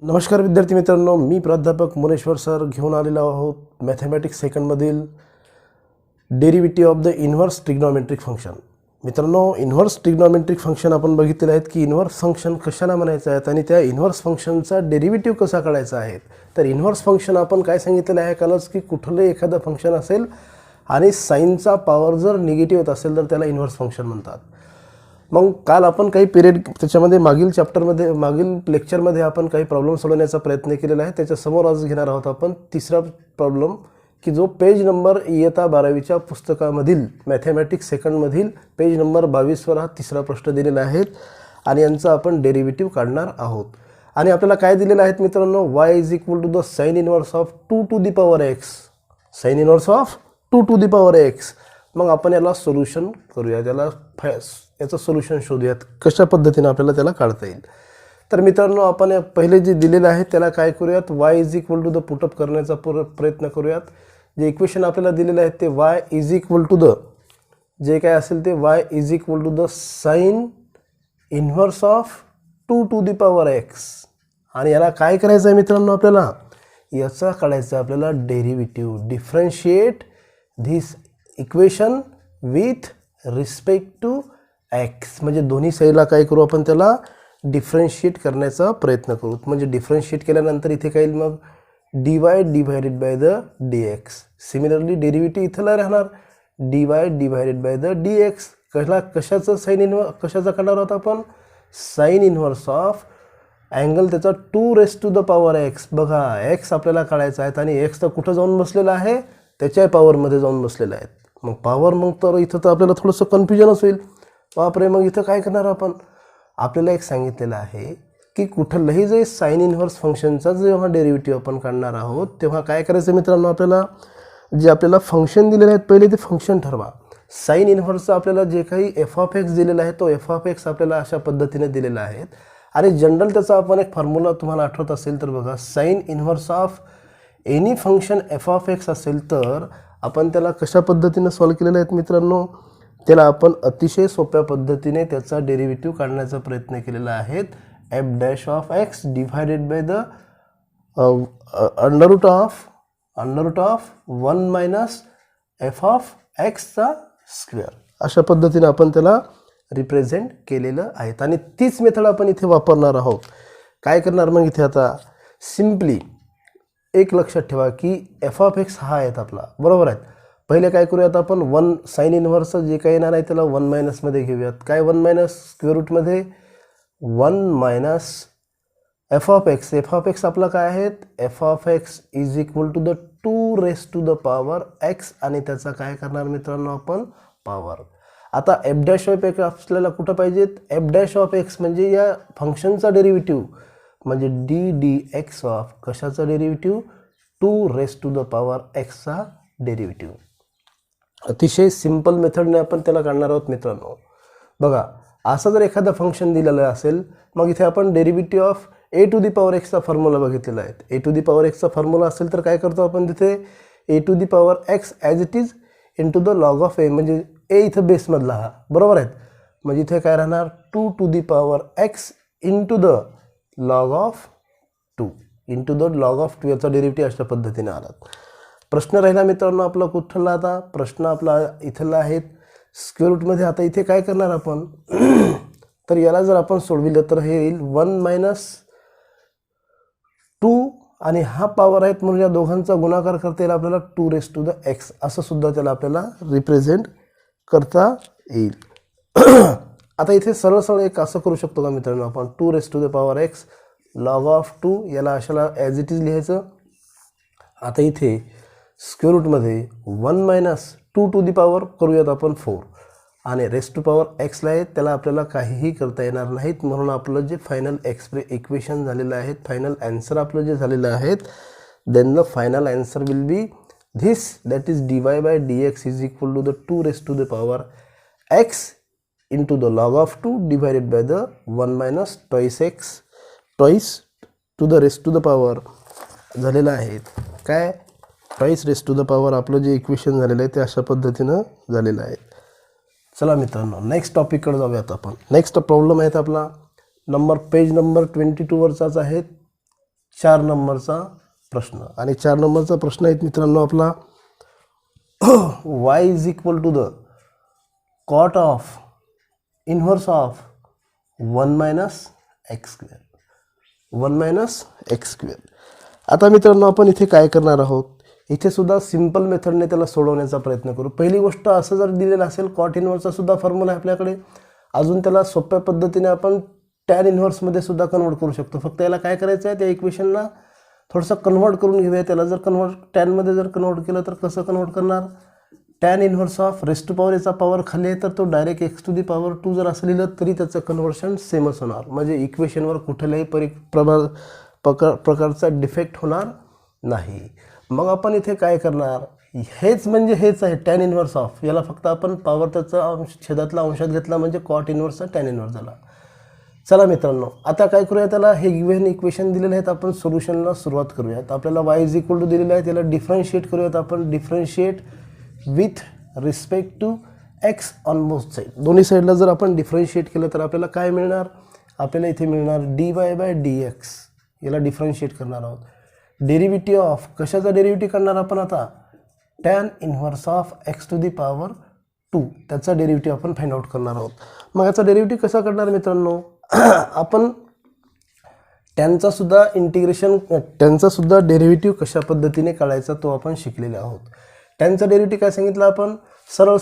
नमस्कार विद्यार्थी मित्रांनो, मी प्राध्यापक मुनेश्वर सर घेऊन आलेलो आहोत मॅथमॅटिक्स सेकंडमधील derivative of the inverse trigonometric function. मित्रांनो, इन्व्हर्स ट्रिग्नॉमेट्रिक फंक्शन आपण बघितलेले आहेत की इन्व्हर्स फंक्शन कशाला म्हणायचं आहे आणि त्या इन्व्हर्स फंक्शनचा डेरिव्हेटिव्ह कसा काढायचा आहे. तर इन्व्हर्स फंक्शन आपण काय सांगितलेलं आहे कालच की कुठलंही एखादं फंक्शन असेल आणि साईनचा पॉवर जर निगेटिव्ह होत असेल तर त्याला इन्व्हर्स फंक्शन म्हणतात. मग काल आपण काही पिरियड त्याच्यामध्ये मागील चॅप्टरमध्ये मागील लेक्चरमध्ये आपण काही प्रॉब्लेम सोडवण्याचा प्रयत्न केलेला आहे. त्याच्यासमोर आज घेणार आहोत आपण तिसरा प्रॉब्लेम की जो पेज नंबर इयत्ता 12वीच्या पुस्तकामधील मॅथमॅटिक्स सेकंडमधील पेज नंबर 22वर हा तिसरा प्रश्न दिलेला आहे आणि यांचा आपण डेरिव्हेटिव्ह काढणार आहोत. आणि आपल्याला काय दिलेलं आहे मित्रांनो, y is equal to the sine inverse of 2 to the power x. Sine inverse of 2 to the power x. मग आपण याला सोल्युशन करूया, याचं सोल्युशन शोधूयात कशा पद्धतीने आपल्याला त्याला काढता येईल. तर मित्रांनो, आपण पहिले जे दिलेलं आहे त्याला काय करूयात, y is equal to the put up करण्याचा प्रयत्न करूयात. जे इक्वेशन आपल्याला दिलेलं आहे ते y is equal to the जे काय असेल ते y is equal to the sine inverse of 2 to the power x. आणि याला काय करायचं आहे मित्रांनो, आपल्याला याचा काढायचं आहे आपल्याला derivative. Differentiate this equation with respect to x. म्हणजे दोन्ही साईडला काय करू आपण, त्याला डिफरन्शिएट करण्याचा प्रयत्न करू. म्हणजे डिफरन्शिएट केल्यानंतर इथे काय येईल, मग dy divided by the dx. Similarly derivative इथला राहणार dy divided by the dx. कशाचं कशाचा काढणार आहोत आपण, साइन इन्व्हर्स ऑफ अँगल त्याचा 2 raise to the power x. बघा, x आपल्याला काढायचा आहे आणि x तर कुठं जाऊन बसलेला आहे, त्याच्या पॉवरमध्ये जाऊन बसलेला आहे. मग पॉवर, मग तर इथं तर आपल्याला थोडंसं कन्फ्युजनच होईल. बापरे, मग इथं काय करणार आपण, आपल्याला एक सांगितलेलं आहे की कुठलंही जे साइन इन्व्हर्स फंक्शनचा जेव्हा डेरिव्हेटिव्ह आपण काढणार आहोत तेव्हा काय करायचं मित्रांनो, आपल्याला जे आपल्याला फंक्शन दिलेले आहेत पहिले ते फंक्शन ठरवा. साइन इन्व्हर्सचा आपल्याला जे काही एफ ऑफ एक्स दिलेला आहे तो एफ ऑफ एक्स आपल्याला अशा पद्धतीने दिलेला आहे. आणि जनरल त्याचा आपण एक फॉर्म्युला तुम्हाला आठवत असेल तर बघा, sine inverse of any function f of x असेल तर आपण त्याला कशा पद्धतीने सॉल्व केलेलं आहे मित्रांनो, त्याला आपण अतिशय सोप्या पद्धतीने त्याचा डेरिव्हेटिव्ह काढण्याचा प्रयत्न केलेला आहे. F dash of x divided by the under root of 1 minus F of एक्सचा स्क्वेअर. अशा पद्धतीने आपण त्याला रिप्रेझेंट केलेलं आहे आणि तीच मेथड आपण इथे वापरणार आहोत. काय करणार मग इथे आता, सिम्पली एक लक्षात ठेवा की एफ ऑफ एक्स हा आहेत आपला, बरोबर आहेत. पहिले काय करूयात आपण, 1 साइन इन्व्हर्सचं जे काही येणार आहे त्याला 1 मायनसमध्ये घेऊयात. काय 1 मायनस स्क्वेअर रूटमध्ये 1 minus F of X. F of X आपला काय आहेत, F of X is equal to the 2 raise to the power X आणि त्याचा काय करणार मित्रांनो आपण, पॉवर. आता एफ डॅश ऑफ एक्स आपल्याला कुठं पाहिजेत, एफ डॅश ऑफ एक्स म्हणजे या फंक्शनचा डेरिव्हेटिव्ह म्हणजे डी डी एक्स ऑफ कशाचा derivative, 2 raise to the power एक्सचा डेरिव्हेटिव्ह. अतिशय सिंपल मेथडने आपण त्याला काढणार आहोत मित्रांनो. बघा, असं जर एखादं फंक्शन दिलेलं असेल मग इथे आपण derivative of A to the power एक्सचा फॉर्म्युला बघितलेला आहे. ए टू दी पॉवर एक्सचा फॉर्म्युला असेल तर काय करतो आपण तिथे, A to the power X as it is into the log of A. म्हणजे ए इथं बेसमधला हा, बरोबर आहेत. म्हणजे इथे काय राहणार, 2 to the power x into the log of 2 into the log of 2 याचा डेरिव्हेटिव्ह अशा पद्धतीने आला. प्रश्न राहिला मित्रांनो आपला कुठला, आता प्रश्न आपला इथला आहे स्क्वेअर रूटमध्ये. आता इथे काय करणार आपण तर याला जर आपण सोडविलं तर हे येईल 1 मायनस 2 आणि हा पॉवर आहेत म्हणून या दोघांचा गुणाकार करता येईल आपल्याला 2 रेस टू द एक्स असं सुद्धा त्याला आपल्याला रिप्रेझेंट करता येईल. आता इथे सरळ सरळ एक असं करू शकतो का मित्रांनो आपण, 2 raise to the power X log of 2 याला अशाला ॲज इट इज लिहायचं. आता इथे स्क्वेअर रूटमध्ये 1 मायनस 2 टू दी पॉवर करूयात आपण 4 आणि रेस टू पॉवर एक्सला आहे त्याला आपल्याला काहीही करता येणार नाहीत. म्हणून आपलं जे फायनल इक्वेशन झालेलं आहे, फायनल ॲन्सर आपलं जे झालेलं आहे, then the final answer will be this, that is dy by dx is equal to the 2 raise to the power x into the log of 2 divided by the 1 minus twice x twice to the raise to the power झालेलं आहे. काय, twice raise to the power आपलं जे equation झालेलं आहे ते अशा पद्धतीनं झालेलं आहे. चला मित्रांनो, नेक्स्ट टॉपिककडे जाऊयात आपण. नेक्स्ट प्रॉब्लेम आहे आपला पेज नंबर 22 वरचाच आहे. 4 नंबरचा प्रश्न. आणि 4 नंबरचा प्रश्न आहे मित्रांनो आपला y is equal to the cot of inverse of 1 minus x square. 1 minus x square. आता मित्रांनो आपण इथे काय करणार आहोत, इथे सुद्धा सिंपल मेथडने त्याला सोडवण्याचा प्रयत्न करू. पहिली गोष्ट असं जर दिलेलं असेल कॉट इन्व्हर्सचा सुद्धा फॉर्म्युला आहे आपल्याकडे. अजून त्याला सोप्या पद्धतीने आपण टॅन इन्व्हर्समध्ये सुद्धा कन्वर्ट करू शकतो. फक्त याला काय करायचं आहे, त्या इक्वेशनला थोडंसं कन्वर्ट करून घेऊया. त्याला जर टॅनमध्ये जर कन्वर्ट केलं तर कसं कन्वर्ट करणार, tan inverse of rest to power याचा पॉवर खाली आहे तर तो direct x to the power 2 जर असं लिहिलं तरी त्याचं कन्व्हर्शन सेमच होणार. म्हणजे इक्वेशनवर कुठल्याही प्रकारचा डिफेक्ट होणार नाही. मग आपण इथे काय करणार, हेच म्हणजे हेच आहे टॅन इन्व्हर्स ऑफ, याला फक्त आपण पॉवर त्याचा छेदातला अंशात घेतला म्हणजे कॉट इन्व्हर्सचा टॅन इन्व्हर्स झाला. चला मित्रांनो आता काय करूया, त्याला हे गिव्हन इक्वेशन दिलेले आहेत, आपण सोल्युशनला सुरुवात करूयात. आपल्याला y इज इक्वल टू दिलेलं आहे, त्याला डिफरन्शिएट करूयात आपण. Differentiate with respect to x on both side. दोन्ही साईडला जर आपण डिफरन्शिएट केलं तर आपल्याला काय मिळणार, आपल्याला इथे मिळणार dy/dx. याला डिफरन्शिएट करणार आहोत. डेरिव्हेटिव्ह ऑफ कशाचा डेरिव्हेटिव्ह करणार आपण आता, tan inverse of x to the power 2 त्याचा डेरिव्हेटिव्ह आपण फाइंड आउट करणार आहोत. मग याचा डेरिव्हेटिव्ह कसा करणार मित्रांनो, आपण टॅनचा सुद्धा डेरिव्हेटिव्ह कशा पद्धतीने काढायचा तो आपण शिकलेले आहोत. टॅनचा डेरिव्हेटिव्ह काय सांगितलं आपण, सरळ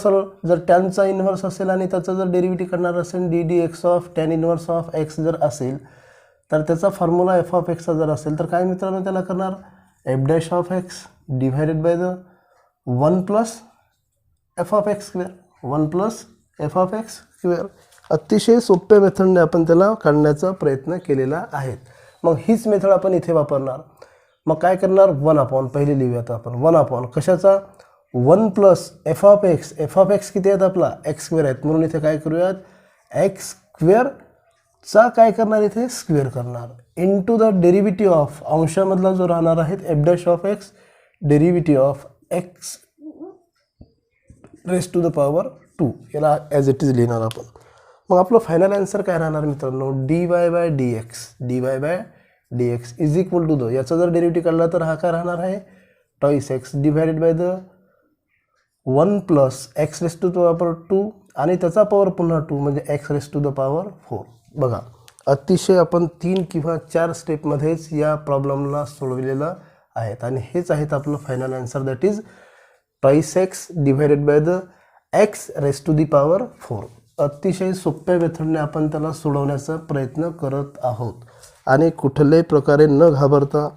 जर टॅनचा इन्व्हर्स असेल आणि त्याचा जर डेरिव्हेटिव्ह करणार असेल ddx of tan inverse of x जर असेल तर त्याचा फॉर्म्युला एफ ऑफ एक्सचा जर असेल तर काय मित्रांनो त्याला करणार F dash of x divided by the 1 plus F of x square. 1 plus F of x square. अतिशय सोप्या मेथडने आपण त्याला काढण्याचा प्रयत्न केलेला आहे. मग हीच मेथड आपण इथे वापरणार. मग काय करणार, 1/, पहिले लिहूयात आपण 1/, कशाचा 1 plus F of X. F of x किती आहेत आपला एक्स स्क्वेअर आहेत, म्हणून इथे काय करूयात एक्स स्क्वेअरचा काय करणार इथे स्क्वेअर करणार इंटू द डेरिव्हेटिव्ह ऑफ अंशामधला जो राहणार आहे F dash of X derivative of X raised to the power 2. याला ॲज इट इज लिहिणार आपण. मग आपलं फायनल आन्सर काय राहणार मित्रांनो, dy/dx is equal to the, याचा जर डेरिव्हेटिव्ह काढला तर हा काय राहणार आहे twice X divided by the 1 plus X raised to the power 2 आणि त्याचा पॉवर पुन्हा 2 म्हणजे X raised to the power 4. बघा अतिशय आपण 3 किंवा 4 स्टेपमध्येच या प्रॉब्लेमला सोडवलेलं आहेत आणि हेच आहेत आपलं final answer, that is twice X divided by the X raised to the power 4. अतिशय सोप्या मेथडने आपण त्याला सोडवण्याचा प्रयत्न करत आहोत आणि कुठल्याही प्रकारे न घाबरता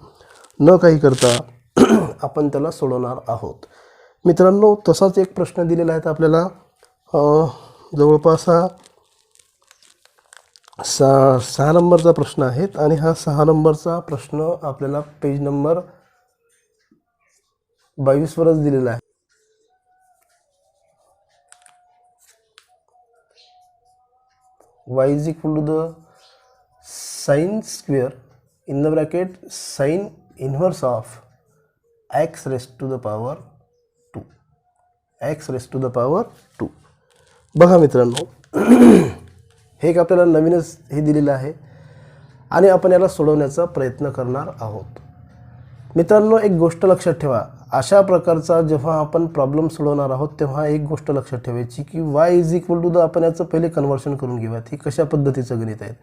न काही करता आपण त्याला सोडवणार आहोत. मित्रांनो तसाच एक प्रश्न दिलेला आहे आपल्याला, जवळपास 6 नंबरचा प्रश्न आहे आणि हा 6 नंबरचा प्रश्न आपल्याला पेज नंबर 22 वरच दिलेला आहे. y is equal to the sin square in the bracket sin inverse of x raised to the power 2. x raised to the power 2. बघा मित्रांनो हे एक आपल्याला नवीनच हे दिलेलं आहे आणि आपण याला सोडवण्याचा प्रयत्न करणार आहोत. मित्रांनो एक गोष्ट लक्षात ठेवा, अशा प्रकारचा जेव्हा आपण प्रॉब्लेम सोडवणार आहोत तेव्हा एक गोष्ट लक्षात ठेवायची की y is equal to the, आपण याचं पहिले कन्वर्शन करून घेऊयात. ही कशा पद्धतीचं गणित आहेत,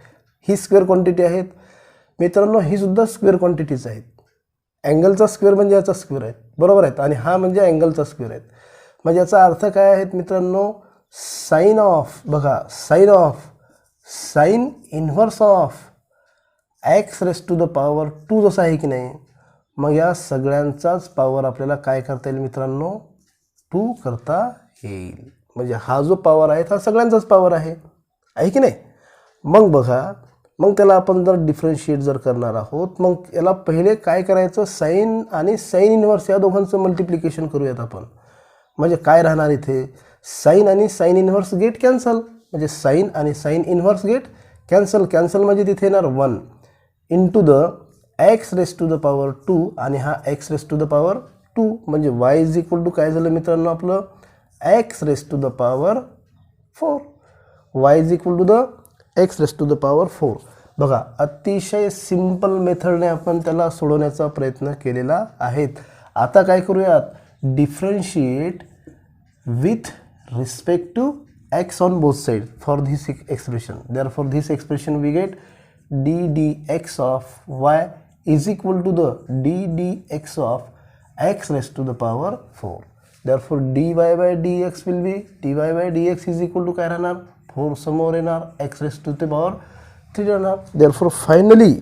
ही स्क्वेअर क्वांटिटी आहेत मित्रांनो, ही सुद्धा स्क्वेअर क्वांटिटीज आहेत. अँगलचा स्क्वेअर म्हणजे याचा स्क्वेअर आहेत, बरोबर आहेत, आणि हा म्हणजे अँगलचा स्क्वेअर आहेत. म्हणजे याचा अर्थ काय आहेत मित्रांनो, साइन ऑफ, बघा sine inverse of X raise to the power 2 जसा आहे की नाही, मग या सगळ्यांचाच पॉवर आपल्याला काय करता येईल मित्रांनो 2 करता येईल. म्हणजे हा जो पॉवर आहे हा सगळ्यांचाच पॉवर आहे की नाही. मग बघा मग त्याला आपण जर डिफरन्शिएट जर करणार आहोत मग याला पहिले काय करायचं, साइन आणि साइन इन्व्हर्स या दोघांचं मल्टिप्लिकेशन करूयात आपण. म्हणजे काय राहणार इथे, साइन आणि साइन इन्व्हर्स गेट कॅन्सल, म्हणजे साइन आणि साइन इन्व्हर्स गेट कॅन्सल म्हणजे तिथे येणार 1 into the X raise to the power 2 आणि हा X raise to the power 2 म्हणजे y इज इक्वल टू काय झालं मित्रांनो आपलं X raise to the power 4. y is equal to the X raise to the power 4. बघा अतिशय simple मेथडने आपण त्याला सोडवण्याचा प्रयत्न केलेला आहे. आता काय करूयात, differentiate with respect to x on both sides for this expression. Therefore this expression we get d dx of y is equal to the d dx of x raised to the power 4. Therefore dy by dx will be dy by dx is equal to काय राहणार, 4 समोर येणार, x raised to the power 3 राहणार. Therefore finally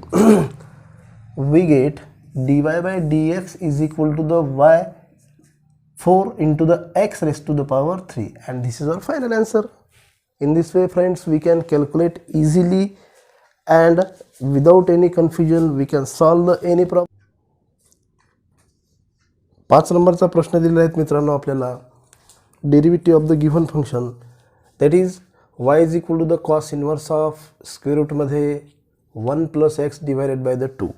we get dy by dx is equal to the y 4 into the x raised to the power 3, and this is our final answer. In this way friends we can calculate easily and without any confusion we can solve any problem. 5 नंबरचा प्रश्न दिलेला आहे मित्रांनो आपल्याला, derivative of the given function that is y is equal to the cos inverse of square रूटमध्ये 1 + x divided by the 2.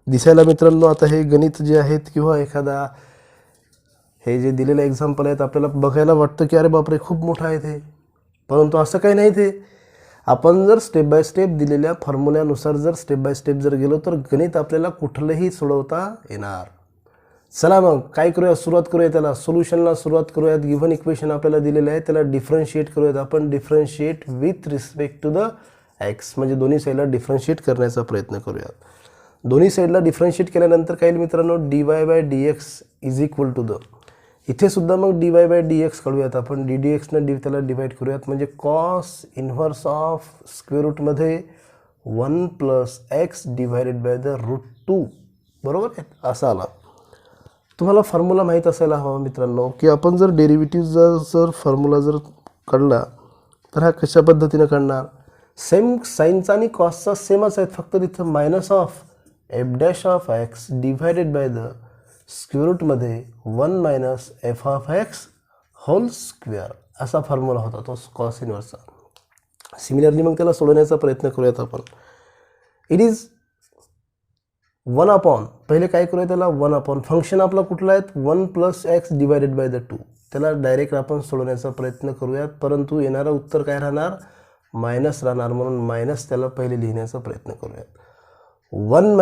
दिसायला मित्रांनो आता हे गणित जे आहेत किंवा एखादा हे जे दिलेले एक्झाम्पल आहेत आपल्याला बघायला वाटतं की अरे बापरे खूप मोठं आहे ते, परंतु असं काही नाही. ते आपण जर स्टेप बाय स्टेप दिलेल्या फॉर्म्युल्यानुसार जर स्टेप बाय स्टेप जर गेलो तर गणित आपल्याला कुठलंही सोडवता येणार. चला मग काय करूया, सुरुवात करूया त्याला सोल्युशनला सुरुवात करूयात. गिव्हन इक्वेशन आपल्याला दिलेलं आहे त्याला डिफरन्शिएट करूयात आपण. Differentiate with respect to the X, म्हणजे दोन्ही साईडला डिफरन्शिएट करण्याचा प्रयत्न करूयात. दोन्ही साईडला डिफरन्शिएट केल्यानंतर काय येईल मित्रांनो, dy by dx is equal to the, इथे सुद्धा मग dy बाय dx काढूयात आपण. ddxनं त्याला डिवाइड करूयात, म्हणजे कॉस इन्व्हर्स ऑफ स्क्वेअर रूटमध्ये 1 + x डिवायडेड बाय द √2, बरोबर आहे, असा आला. तुम्हाला फॉर्म्युला माहीत असायला हवा मित्रांनो की आपण जर डेरिव्हेटिव्ह जर फॉर्म्युला जर काढला तर हा कशा पद्धतीने काढणार. सेम साईनचा आणि कॉसचा सेमच आहेत, फक्त तिथं minus of f' divided by the square रूटमध्ये 1 - f(x) होल स्क्वेअर असा फॉर्म्युला होता तो कॉस इन्व्हर्सचा. सिमिलरली मग त्याला सोडवण्याचा प्रयत्न करूयात आपण. इट इज 1/, पहिले काय करूया त्याला 1/, फंक्शन आपला कुठला आहे 1 + x डिवायडेड बाय द 2, त्याला डायरेक्ट आपण सोडवण्याचा प्रयत्न करूयात. परंतु येणारं उत्तर काय राहणार, मायनस राहणार, म्हणून मायनस त्याला पहिले लिहिण्याचा प्रयत्न करूयात. 1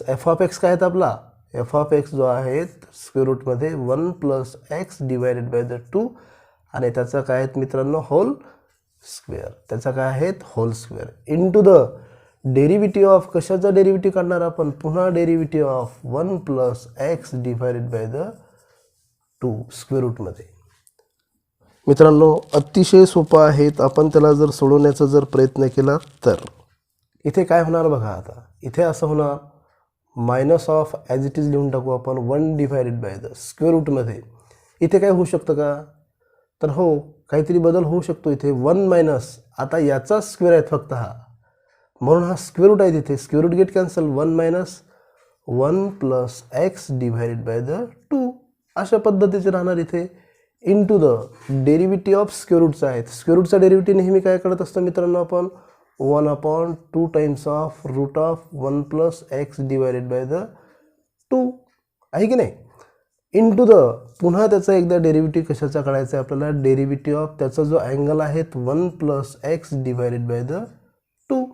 - f(x) काय आहेत आपला, f(x) जो आहे स्क्वेअर रूटमध्ये 1 + x डिवायडेड बाय द 2, आणि त्याचा काय आहेत मित्रांनो होल स्क्वेअर, त्याचा काय आहेत whole square into the derivative of, कशाचा डेरिव्हेटिव्ह काढणार आपण, पुन्हा derivative of 1 + x divided by the 2 square रूटमध्ये. मित्रांनो अतिशय सोपा आहेत, आपण त्याला जर सोडवण्याचा जर प्रयत्न केला तर इथे काय होणार बघा. आता इथे असं होणार minus of as it is लिहून टाकू आपण 1 डिवायडेड बाय द स्क्वेअर रूटमध्ये. इथे काय होऊ शकतं का, तर हो काहीतरी बदल होऊ शकतो. इथे 1 - आता याचा स्क्वेअर आहेत फक्त हा, म्हणून हा स्क्वेअर रूट आहे तिथे, square root get cancel. 1 - 1 + x divided by the 2 अशा पद्धतीचे राहणार इथे. Into the derivative of square रूटचा आहेत. स्क्वेअर रूटचा डेरिव्हेटिव्ह नेहमी काय करत असतो मित्रांनो आपण, 1/2 times of root of 1 + x divided by the 2 आहे की नाही. इंटू द पुन्हा त्याचा एकदा डेरिव्हेटिव्ह कशाचा काढायचा आहे आपल्याला, डेरिव्हेटिव्ह ऑफ त्याचा जो अँगल आहे 1 + x डिवायडेड बाय द 2.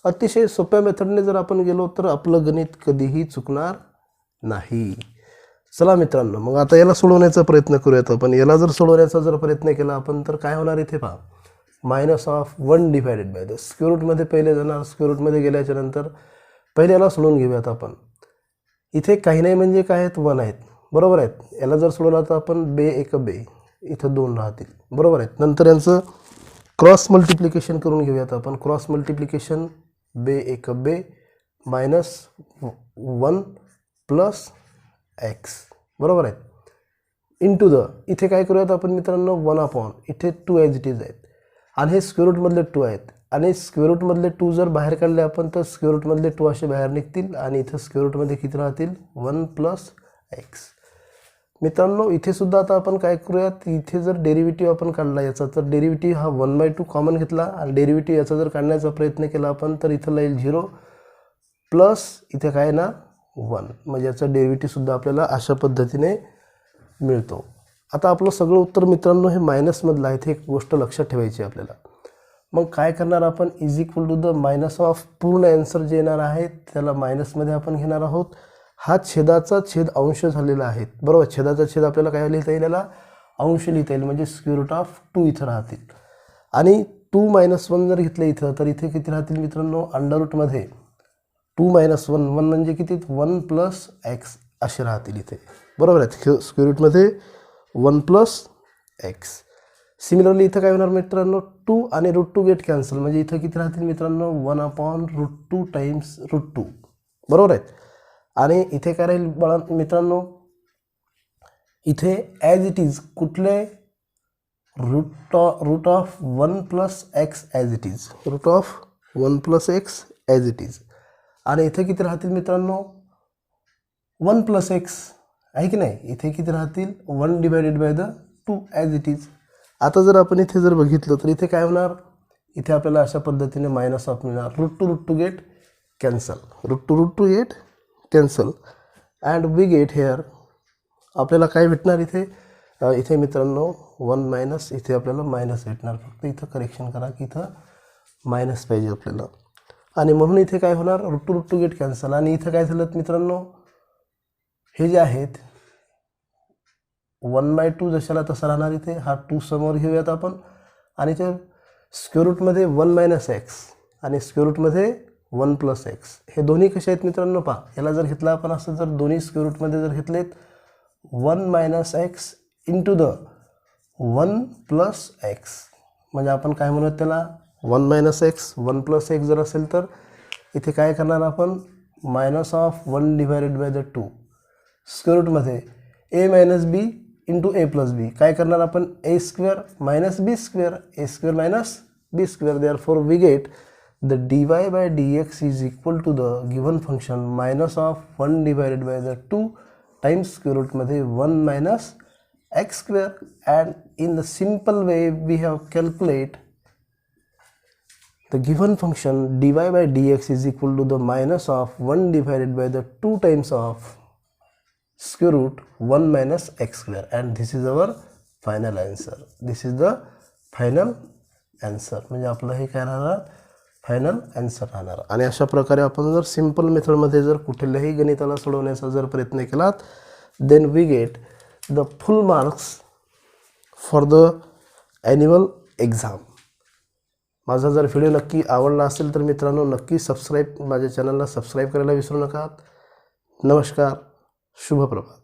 अतिशय सोप्या मेथडने जर आपण गेलो तर आपलं गणित कधीही चुकणार नाही. चला मित्रांनो मग आता याला सोडवण्याचा प्रयत्न करूयात आपण. याला जर सोडवण्याचा जर प्रयत्न केला आपण तर काय होणार इथे पहा, -1 डिवायडेड बाय द स्क्वेअर रूटमध्ये पहिले जाणार. स्क्वेअर रूटमध्ये गेल्याच्या नंतर पहिले याला सोडवून घेऊयात आपण. इथे काही नाही म्हणजे काय आहेत 1 आहेत, बरोबर आहेत. याला जर सोडवला तर आपण बे एक बे, इथं 2 राहतील, बरोबर आहेत. नंतर यांचं क्रॉस मल्टिप्लिकेशन करून घेऊयात आपण. क्रॉस मल्टिप्लिकेशन बे एक बे -1 + x, बरोबर आहेत. इंटू द इथे काय करूयात आपण मित्रांनो 1/, इथे 2 ॲज इट इज आहेत आणि हे स्क्वेअर रूटमधले 2 आहेत, आणि स्क्वेअर रूटमधले 2 जर बाहेर काढले आपण तर स्क्वेअर रूटमधले 2 असे बाहेर निघतील आणि इथं स्क्वेअर रूटमध्ये किती राहतील 1 + x. मित्रांनो इथे सुद्धा आता आपण काय करूयात, इथे जर डेरिव्हेटिव्ह आपण काढला याचा तर डेरिव्हेटिव्ह हा 1/2 कॉमन घेतला आणि डेरिव्हेटिव्ह याचा जर काढण्याचा प्रयत्न केला आपण तर इथं येईल 0 प्लस इथे काय ना 1, म्हणजे याचा डेरिव्हेटिव्ह सुद्धा आपल्याला अशा पद्धतीने मिळतो. आता आपलं सगळं उत्तर मित्रांनो हे मायनसमधलं आहे, हे एक गोष्ट लक्षात ठेवायची आपल्याला. मग काय करणार आपण, is equal to the minus of पूर्ण आन्सर जे येणार आहे त्याला मायनसमध्ये आपण घेणार आहोत. हा छेदाचा छेद अंश झालेला आहे, बरोबर. छेदाचा छेद आपल्याला काय लिहिता येईल, याला अंश लिहिता येईल, म्हणजे स्क्वेअर रूट ऑफ 2 इथं राहतील. आणि 2 - 1 जर घेतलं इथं तर इथे किती राहतील मित्रांनो, अंडर रूटमध्ये 2 - 1 1 म्हणजे किती, 1 + x असे राहतील इथे, बरोबर आहे. स्क्वेअर रूटमध्ये 1 + x. सिमिलरली इथं काय होणार मित्रांनो, 2 आणि √2 गेट कॅन्सल, म्हणजे इथं किती राहतील मित्रांनो, 1/√2 टाइम्स √2, बरोबर आहे. आणि इथे काय राहील मित्रांनो, इथे ॲज इट इज कुठले, root of 1 + x as it is, root of 1 + x as it is. आणि इथे किती राहतील मित्रांनो, 1 + x आहे की नाही, इथे किती राहतील, 1/2 ॲज इट इज. आता जर आपण इथे जर बघितलं तर इथे काय होणार, इथे आपल्याला अशा पद्धतीने मायनस ऑफ मिळणार, √2 get cancel, √2 get cancel, and we get here आपल्याला काय भेटणार इथे, इथे मित्रांनो 1 - इथे आपल्याला मायनस भेटणार. फक्त इथं करेक्शन करा की इथं मायनस पाहिजे आपल्याला. आणि म्हणून इथे काय होणार, √2 गेट कॅन्सल. आणि इथं काय झालं मित्रांनो, हे जे आहेत 1/2 जशाला तसा राहणार, इथे हा 2 समोर घेऊयात आपण. आणि ते स्क्वेअर रूटमध्ये 1 - x आणि स्क्वेअर रूटमध्ये 1 + x, हे दोन्ही कसे आहेत मित्रांनो, पहा. याला जर घेतला आपण असं, जर दोन्ही स्क्वेअर रूटमध्ये जर घेतलेत 1 - x इंटू द 1 + x, म्हणजे आपण काय म्हणूयात त्याला, 1 - x 1 + x जर असेल तर इथे काय करणार आपण, मायनस ऑफ 1/2 स्क्वेअर रूटमध्ये a - b इंटू a + b, काय करणार आपण, a² - b² a² - b². Therefore we get the dy/dx is equal to the given function minus of 1/2 times square रूटमध्ये 1 - x². And in the simple way we have calculate the given function dy/dx is equal to the minus of 1/2 times of square root 1 - x², and this is our final answer. This is the final answer, म्हणजे आपलं हे काय राहणार, final answer राहणार. आणि अशा प्रकारे आपण जर सिम्पल मेथडमध्ये जर कुठल्याही गणिताला सोडवण्याचा जर प्रयत्न केलात, then we get the full marks for the annual exam. माझा जर व्हिडिओ नक्की आवडला असेल तर मित्रांनो नक्की माझ्या चॅनलला सबस्क्राईब करायला विसरू नका. नमस्कार, शुभप्रभात.